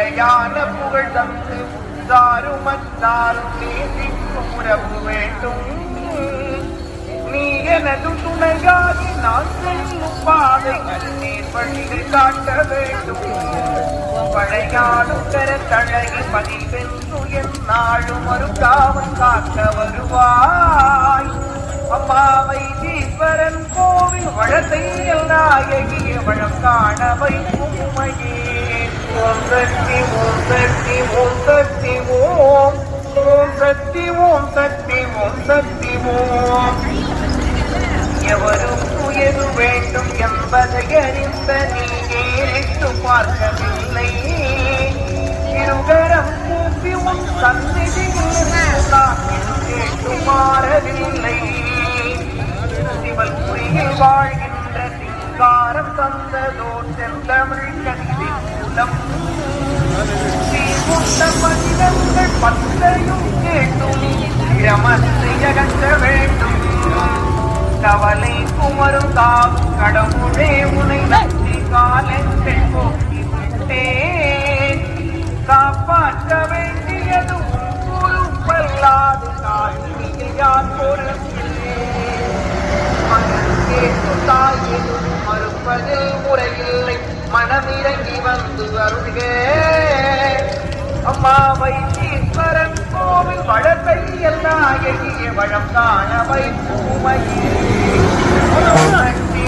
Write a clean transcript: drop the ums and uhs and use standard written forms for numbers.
நிலையான புகழ் தந்து உற்றாரும் மற்றாரும் நேசிக்கும் உறவு வேண்டும். நீ எனது துணையாகி நான் செல்லும் பாதை நேர் வழிகள் காட்ட வேண்டும். பழையாடும் கரத்தழகி பதிவென்று என்னாலும் மறுக்காமல் காக்க வருவாய். அம்மாவை ஈஸ்வரன் கோவில் வளத்தையில் நாயகிய வளம் காண வைக்கும் உமையே. ஓம் சக்தி ஓம் சக்தி ஓம் சக்தி ஓம் ஓம் சக்தி ஓம் சக்தி ஓம் சக்தி ஓம். எவரும் துயரு வேண்டும் என்பதை அறிந்த நீயே எட்டு பார்க்கவில்லை. இருகரம் கூப்பி உன் சந்நிதியில் நான் கேட்டு மாறவில்லை. சிவல் குறியில் வாழ்கின்ற சிங்காரம் தந்ததோ செந்தமிழ் கல்வி மூலம். ஸ்ரீமுத்த பதினங்கள் பத்தையும் கேட்டு பிரமத்தை அகற்ற வேண்டும். கவலை குமரும் காவும் கடவுளே உனை நன்றி காலங்கள் போக்கி விட்டேன். காப்பாற்ற வேண்டியது பொறுப்பல்லாது காணியில் யார் பொறுப்பில்லை. கேட்டு தாயினும் மறுப்பதில் முறையில்லை. மனமிறங்கி வந்து அருள்க. அம்மாவை ஈஸ்வரன் கோவில் வளத்தை எல்லா எளிய வளம் காண வைப்பூமையே. சக்தி